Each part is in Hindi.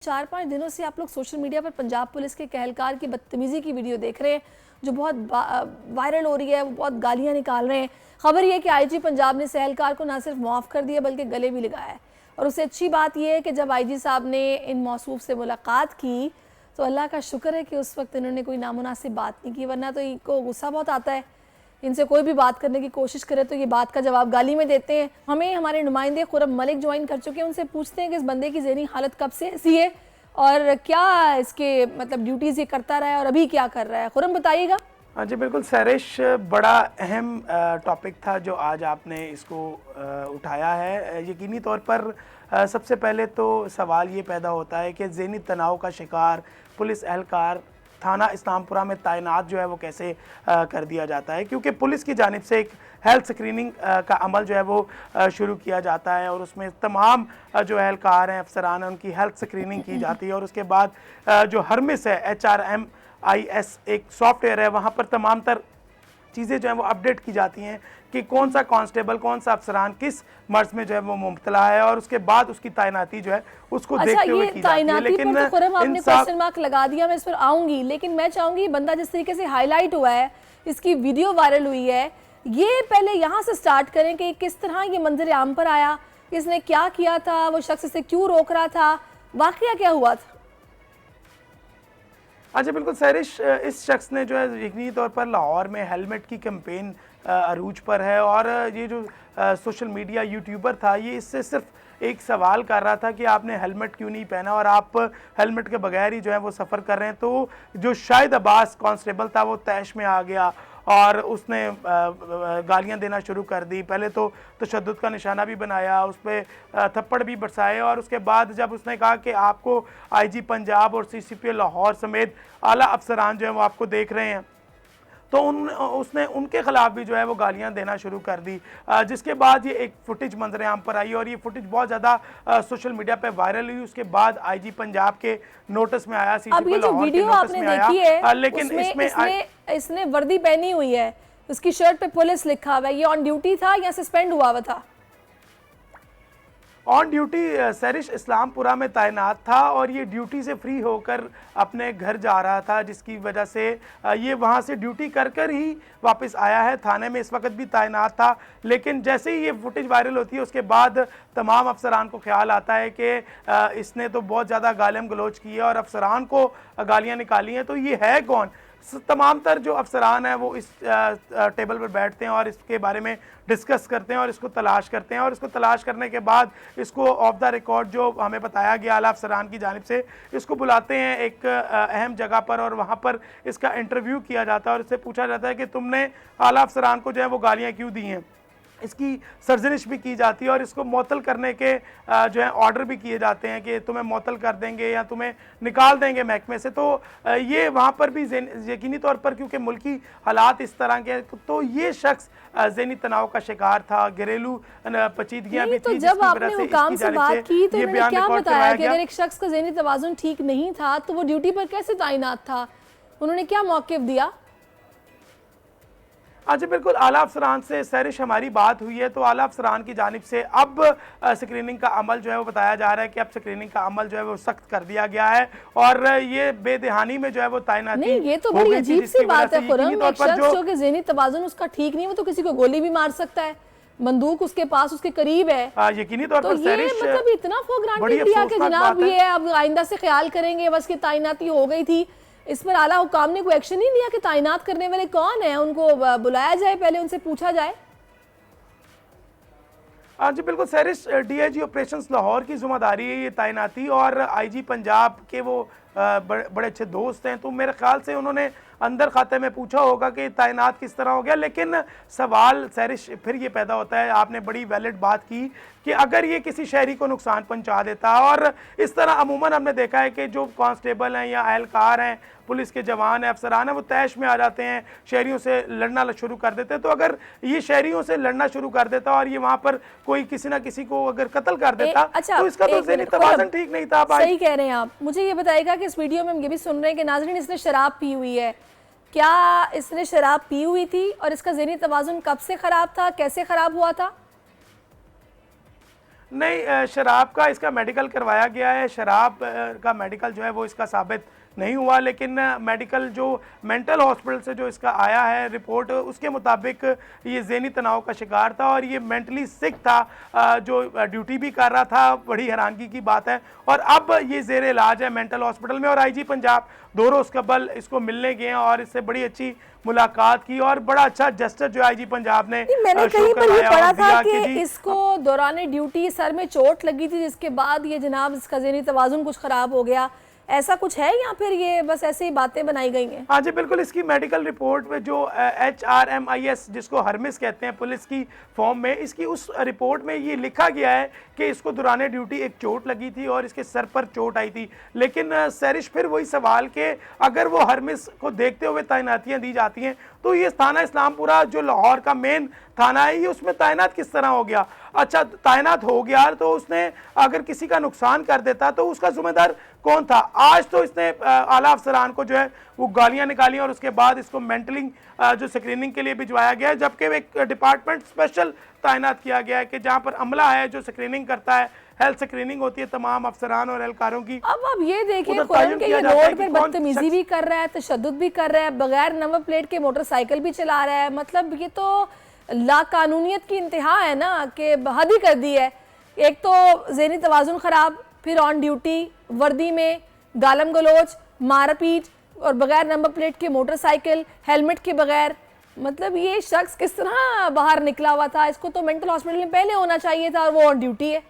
4-5 दिनों से आप लोग सोशल मीडिया पर पंजाब पुलिस के कहलकार की बदतमीज़ी की वीडियो देख रहे हैं जो बहुत वायरल हो रही है। वो बहुत गालियां निकाल रहे हैं। खबर ये है कि आईजी पंजाब ने सहलकार को ना सिर्फ माफ़ कर दिया बल्कि गले भी लगाया है। और उससे अच्छी बात यह है कि जब आईजी साहब ने इन मौसूफ से मुलाकात की तो अल्लाह का शुक्र है कि उस वक्त इन्होंने कोई नामुनासिब बात नहीं की, वरना तो इनको गुस्सा बहुत आता है। इनसे कोई भी बात करने की कोशिश करे तो ये बात का जवाब गाली में देते हैं। हमें हमारे नुमाइंदे खुरम मलिक ज्वाइन कर चुके हैं, उनसे पूछते हैं कि इस बंदे की ज़हनी हालत कब से ऐसी है और क्या इसके मतलब ड्यूटीज़ ये करता रहा है और अभी क्या कर रहा है। खुरम बताइएगा। हाँ जी बिल्कुल सैरिश, बड़ा अहम टॉपिक था जो आज आपने इसको उठाया है। यकीनी तौर पर सबसे पहले तो सवाल ये पैदा होता है कि ज़हनी तनाव का शिकार पुलिस एहलकार थाना इस्लामपुरा में तैनात जो है वो कैसे कर दिया जाता है, क्योंकि पुलिस की जानिब से एक हेल्थ स्क्रीनिंग का अमल जो है वो शुरू किया जाता है और उसमें तमाम जो एहलकार हैं, अफसरान हैं, उनकी हेल्थ स्क्रीनिंग की जाती है। और उसके बाद जो हरमिस है HRMIS एक सॉफ्टवेयर है, वहाँ पर तमाम तर चीज़ें जो है वो अपडेट की जाती हैं कि कौन सा कांस्टेबल, कौन सा अफसरान किस मर्ज में जो है वो मुब्तला है और उसके बाद उसकी तैनाती जो है उसको देखते हुए की जाती है। लेकिन तो खुरम आपने क्वेश्चन मार्क लगा दिया, मैं इस पर आऊंगी, लेकिन मैं चाहूंगी बंदा जिस तरीके से हाईलाइट हुआ है, इसकी वीडियो वायरल हुई है, ये पहले यहाँ से स्टार्ट करें कि किस तरह ये मंजर आम पर आया, किसने क्या किया था, वो शख्स इसे क्यों रोक रहा था, वाकया क्या हुआ था। अच्छा बिल्कुल सैरिश, इस शख्स ने जो है यकीनी तौर पर लाहौर में हेलमेट की कैंपेन अरूज पर है और ये जो सोशल मीडिया यूट्यूबर था ये इससे सिर्फ एक सवाल कर रहा था कि आपने हेलमेट क्यों नहीं पहना और आप हेलमेट के बगैर ही जो है वो सफ़र कर रहे हैं। तो जो शाहिद अब्बास कांस्टेबल था वो तैश में आ गया और उसने गालियां देना शुरू कर दी। पहले तो तशद्दुद का निशाना भी बनाया, उस पर थप्पड़ भी बरसाए और उसके बाद जब उसने कहा कि आपको आईजी पंजाब और CCP लाहौर समेत आला अफसरान जो है वो आपको देख रहे हैं, तो उसने उनके खिलाफ भी जो है वो गालियां देना शुरू कर दी। जिसके बाद ये एक फुटेज मंजर आम पर आई और ये फुटेज बहुत ज़्यादा सोशल मीडिया पे वायरल हुई। उसके बाद आईजी पंजाब के नोटिस में आया, CCP लाहौर के नोटिस में आया, लेकिन इसने वर्दी पहनी हुई है, उसकी शर्ट पे पुलिस लिखा हुआ है, ये ऑन ड्यूटी था या सस्पेंड हुआ हुआ था? ऑन ड्यूटी सैरिश इस्लामपुरा में तैनात था और ये ड्यूटी से फ्री होकर अपने घर जा रहा था, जिसकी वजह से ये वहाँ से ड्यूटी कर कर ही वापस आया है। थाने में इस वक्त भी तैनात था, लेकिन जैसे ही ये फुटेज वायरल होती है उसके बाद तमाम अफसरान को ख्याल आता है कि इसने तो बहुत ज़्यादा गालिम गलोच की है और अफसरान को गालियाँ निकाली हैं, तो ये है कौन। तमाम तर जो अफसरान हैं वो इस टेबल पर बैठते हैं और इसके बारे में डिस्कस करते हैं और इसको तलाश करते हैं और इसको तलाश करने के बाद इसको ऑफ द रिकॉर्ड जो हमें बताया गया आला अफसरान की जानिब से, इसको बुलाते हैं एक अहम जगह पर और वहाँ पर इसका इंटरव्यू किया जाता है और इससे पूछा जाता है कि तुमने आला अफसरान को जो है वो गालियाँ क्यों दी हैं। इसकी सर्जनिश भी की जाती है और इसको मुअत्तल करने के जो है ऑर्डर भी किए जाते हैं कि तुम्हें मुअत्तल कर देंगे या तुम्हें निकाल देंगे महकमे से। तो ये वहाँ पर भी यकीनी तौर पर क्योंकि मुल्की हालात इस तरह के, तो ये शख्स ज़हनी तनाव का शिकार था, घरेलू पेचीदगियाँ भी तो थी। जब आपने हुकाम से बात की तो उन्होंने क्या बताया कि अगर एक शख्स का ज़हनी तवाज़ुन ठीक नहीं था तो वो ड्यूटी पर कैसे तैनात था, उन्होंने क्या मौक़िफ़ दिया? अच्छा बिल्कुल, आला अफसरान से सैरिश हमारी बात हुई है तो आला अफसरान की जानिब से अब स्क्रीनिंग का अमल जो है वो बताया जा रहा है कि अब स्क्रीनिंग का अमल जो है वो सख्त कर दिया गया है और ये बेदहानी में जो है वो तैनाती नहीं, ये तो बड़ी अजीब सी बात है खुरम। एक शख्स जो कि ज़हनी तवाज़ुन उसका ठीक नहीं, वो तो किसी को गोली भी मार सकता है, बंदूक उसके पास उसके करीब है। यकीनी तौर पर सैरिश मतलब इतना फॉर ग्रांटेड लिया कि जनाब ये अब आइंदा से ख्याल करेंगे, बस की तैनाती हो गई थी, इस पर आला हुकाम ने कोई एक्शन नहीं लिया कि तैनात करने वाले कौन है, उनको बुलाया जाए, पहले उनसे पूछा जाए। हाँ जी बिल्कुल सैरिश, DIG ऑपरेशंस लाहौर की जिम्मेदारी है ये तैनाती और IG पंजाब के वो बड़े अच्छे दोस्त हैं, तो मेरे ख्याल से उन्होंने अंदर खाते में पूछा होगा कि तैनात किस तरह हो गया। लेकिन सवाल सैरिश फिर ये पैदा होता है, आपने बड़ी वैलिड बात की कि अगर ये किसी शहरी को नुकसान पहुंचा देता और इस तरह अमूमन हमने देखा है कि जो कांस्टेबल हैं या एहलकार हैं, पुलिस के जवान हैं, अफसरान हैं, वो तैश में आ जाते हैं, शहरियों से लड़ना शुरू कर देते हैं। तो अगर ये शहरियों से लड़ना शुरू कर देता और ये वहाँ पर कोई किसी ना किसी को अगर कत्ल कर देता तो इसका तो ज़हनी तवाज़ुन ठीक नहीं था। सही कह रहे हैं आप। मुझे ये बताइएगा कि इस वीडियो में हम ये भी सुन रहे हैं कि नाज़रीन इसने शराब पी हुई है, क्या इसने शराब पी हुई थी और इसका ज़हनी तवाज़ुन कब से ख़राब था, कैसे ख़राब हुआ था? नहीं, शराब का इसका मेडिकल करवाया गया है। शराब का मेडिकल जो है वो इसका साबित नहीं हुआ, लेकिन मेडिकल जो मेंटल हॉस्पिटल से जो इसका आया है रिपोर्ट, उसके मुताबिक ये ज़हनी तनाव का शिकार था और ये मेंटली सिक था, जो ड्यूटी भी कर रहा था। बड़ी हैरानगी की बात है। और अब ये ज़ेर इलाज है मेंटल हॉस्पिटल में। और आईजी पंजाब 2 रोज़ कबल इसको मिलने गए हैं और इससे बड़ी अच्छी मुलाकात की और बड़ा अच्छा जस्टिस जो आईजी पंजाब ने मैंने शो कहीं पर ये करवाया पढ़ा और था दिया कि जी, इसको दौरान ड्यूटी सर में चोट लगी थी, जिसके बाद ये जनाब इसका ज़हनी तवाज़ुन कुछ ख़राब हो गया। ऐसा कुछ है या फिर ये बस ऐसे ही बातें बनाई गई हैं? हाँ जी बिल्कुल, इसकी मेडिकल रिपोर्ट में जो HRMIS जिसको हर्मिस कहते हैं पुलिस की फॉर्म में, इसकी उस रिपोर्ट में ये लिखा गया है कि इसको दौरान ड्यूटी एक चोट लगी थी और इसके सर पर चोट आई थी। लेकिन सैरिश फिर वही सवाल के अगर वो हर्मिस को देखते हुए तैनातियां दी जाती हैं तो ये थाना इस्लामपुरा जो लाहौर का मेन थाना है, ये उसमें तैनात किस तरह हो गया? अच्छा, तैनात हो गया तो उसने अगर किसी का नुकसान कर देता तो उसका जिम्मेदार कौन था? आज तो इसने आला अफसरान को जो है वो गालियां निकाली और उसके बाद इसको मेंटली जो स्क्रीनिंग के लिए भिजवाया गया है, जबकि एक डिपार्टमेंट स्पेशल तैनात किया गया है कि जहां पर अमला है जो स्क्रीनिंग करता है, हेल्थ स्क्रीनिंग होती है तमाम अफसरान और एहलकारों की। अब ये देखिए उधर तयन के किया ये जाता है रोड कि पर कौन बदतमीजी भी कर रहा है, तशद्दुद भी कर रहा है, बगैर नंबर प्लेट के मोटरसाइकिल भी चला रहा है। मतलब ये तो लाकानूनियत की इंतहा है ना, कि हद ही कर दी है। एक तो ज़हनी तवाज़ुन ख़राब, फिर ऑन ड्यूटी वर्दी में गालम गलोच, मारपीट और बगैर नंबर प्लेट के मोटरसाइकिल, हेलमेट के बगैर। मतलब ये शख्स किस तरह बाहर निकला हुआ था? इसको तो मेंटल हॉस्पिटल में पहले होना चाहिए था और वो ऑन ड्यूटी है।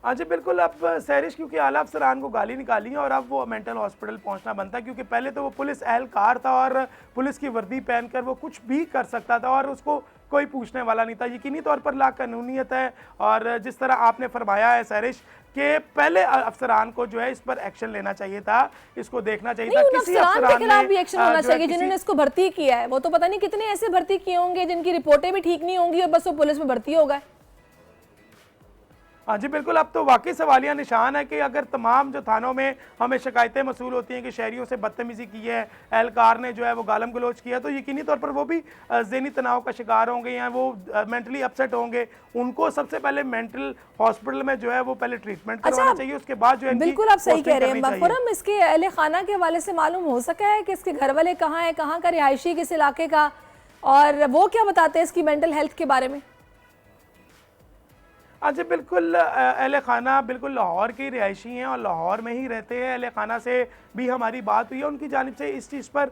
हाँ जी बिल्कुल, अब सैरिश क्योंकि आला अफसरान को गाली निकाली है और अब वो मेंटल हॉस्पिटल पहुंचना बनता है, क्योंकि पहले तो वो पुलिस एहलकार था और पुलिस की वर्दी पहनकर वो कुछ भी कर सकता था और उसको कोई पूछने वाला नहीं था। यकीनी तौर पर लाकानूनियत है। और जिस तरह आपने फरमाया है सैरिश के पहले अफसरान को जो है इस पर एक्शन लेना चाहिए था, इसको देखना चाहिए था। किसी अफसरान के खिलाफ भी एक्शन होना चाहिए जिन्होंने इसको भर्ती किया है। वो तो पता नहीं कितने ऐसे भर्ती किए होंगे जिनकी रिपोर्टें भी ठीक नहीं होंगी और बस वो पुलिस में भर्ती हो गए। हाँ जी बिल्कुल, अब तो वाकई सवालिया निशान है कि अगर तमाम जो थानों में हमें शिकायतें मसूल होती हैं कि शहरियों से बदतमीजी की है, एहलकार ने जो है वो गालम गलोच किया, तो यकीनी तौर पर वो भी ज़हनी तनाव का शिकार होंगे या वो मेंटली अपसेट होंगे। उनको सबसे पहले मेंटल हॉस्पिटल में जो है वो पहले ट्रीटमेंट करवाना चाहिए, उसके बाद जो है बिल्कुल आप सही कह रहे हैं मफरम। इसके अहले खाना के हवाले से मालूम हो सका है कि इसके घर वाले कहाँ हैं, कहाँ का रिहायशी, किस इलाके का, और वो क्या बताते हैं इसकी मेंटल हेल्थ के बारे में? अच्छा बिल्कुल, अहले खाना बिल्कुल लाहौर के रिहायशी हैं और लाहौर में ही रहते हैं। अहले खाना से भी हमारी बात हुई है, उनकी जानिब से इस चीज़ पर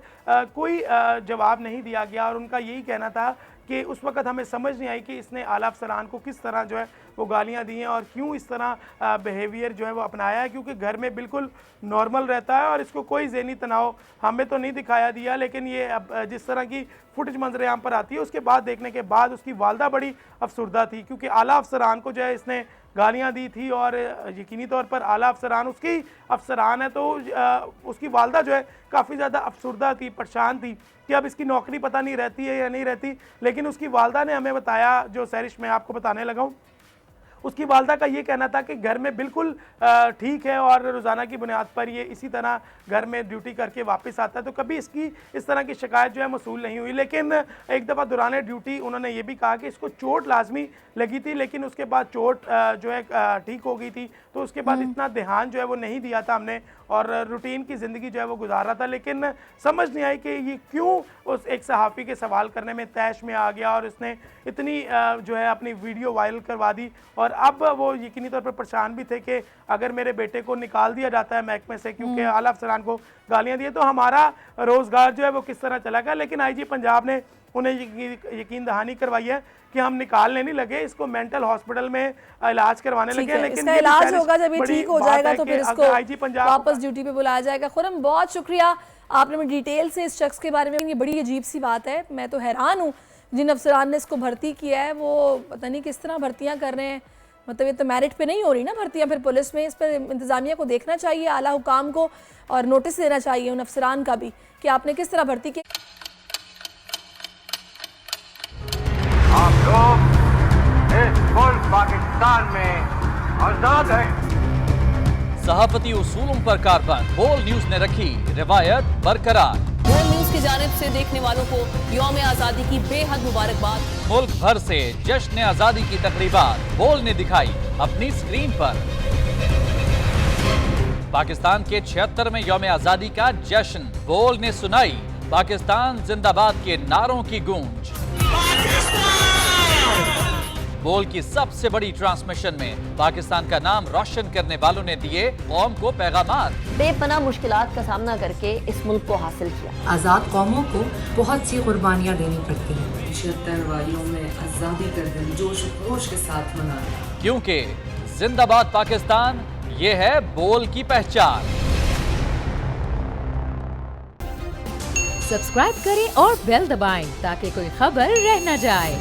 कोई जवाब नहीं दिया गया और उनका यही कहना था कि उस वक़्त हमें समझ नहीं आई कि इसने आला अफसरान को किस तरह जो है वो गालियां दी हैं और क्यों इस तरह बिहेवियर जो है वो अपनाया है, क्योंकि घर में बिल्कुल नॉर्मल रहता है और इसको कोई ज़हनी तनाव हमें तो नहीं दिखाया दिया। लेकिन ये अब जिस तरह की फुटेज मंजर-ए-आम पर आती है उसके बाद देखने के बाद उसकी वालदा बड़ी अफसुर्दा थी, क्योंकि आला अफसरान को जो है इसने गालियां दी थी और यकीनी तौर पर आला अफसरान उसकी अफसरान है, तो उसकी वालदा जो है काफ़ी ज़्यादा अफसुर्दा थी, परेशान थी कि अब इसकी नौकरी पता नहीं रहती है या नहीं रहती। लेकिन उसकी वालदा ने हमें बताया, जो सैरिश मैं आपको बताने लगा हूँ, उसकी वालदा का ये कहना था कि घर में बिल्कुल ठीक है और रोज़ाना की बुनियाद पर ये इसी तरह घर में ड्यूटी करके वापस आता है, तो कभी इसकी इस तरह की शिकायत जो है मसूल नहीं हुई। लेकिन एक दफ़ा दौरान ड्यूटी उन्होंने ये भी कहा कि इसको चोट लाजमी लगी थी, लेकिन उसके बाद चोट जो है ठीक हो गई थी, तो उसके बाद इतना ध्यान जो है वो नहीं दिया था हमने और रूटीन की ज़िंदगी जो है वो गुजार रहा था। लेकिन समझ नहीं आई कि ये क्यों उस एक सहाफ़ी के सवाल करने में तैश में आ गया और उसने इतनी जो है अपनी वीडियो वायरल करवा दी। और अब वो यकीनी तौर पर परेशान भी थे कि अगर मेरे बेटे को निकाल दिया जाता है महकमे से क्योंकि आला अफसरान को गालियाँ दी, तो हमारा रोज़गार जो है वो किस तरह चला गया। लेकिन आईजी पंजाब ने उन्हें यकीन दहानी करवाई है कि हम निकालने नहीं लगे, इसको मेंटल हॉस्पिटल में इलाज करवाने लगे। लेकिन इसका इलाज होगा, जब ये ठीक हो जाएगा तो फिर इसको आईजी पंजाब वापस ड्यूटी पे बुलाया जाएगा। खुरम, बहुत शुक्रिया, आपने मुझे डिटेल से इस शख्स के बारे में, ये बड़ी अजीब सी बात है। मैं तो हैरान हूँ, जिन अफसरान ने इसको भर्ती किया है वो पता नहीं किस तरह भर्तियाँ कर रहे हैं। मतलब ये तो मेरिट पे नहीं हो रही ना भर्तियाँ फिर पुलिस में। इस पर इंतज़ामिया को देखना चाहिए, आला हुकाम को, और नोटिस देना चाहिए उन अफसरान का भी कि आपने किस तरह भर्ती की। आप लोग इस मुल्क पाकिस्तान में आजाद हैं। सहाफती उसूलों पर कारबंद बोल न्यूज ने रखी रिवायत बरकरार। बोल न्यूज की जानिब से देखने वालों को यौम आज़ादी की बेहद मुबारकबाद। मुल्क भर से जश्न आजादी की तकरीबात बोल ने दिखाई अपनी स्क्रीन पर। पाकिस्तान के 76वें यौम आजादी का जश्न, बोल ने सुनाई पाकिस्तान जिंदाबाद के नारों की गूंज। बोल की सबसे बड़ी ट्रांसमिशन में पाकिस्तान का नाम रोशन करने वालों ने दिए कौम को पैगामात। बेपनाह मुश्किलात का सामना करके इस मुल्क को हासिल किया। आज़ाद कौमों को बहुत सी कुर्बानियाँ देनी पड़ती हैं। 76 वालियों में आज़ादी का दिन जोश खरोश के साथ मना रहे हैं। क्योंकि जिंदाबाद पाकिस्तान ये है बोल की पहचान। सब्सक्राइब करें और बेल दबाएं ताकि कोई खबर रह न जाए।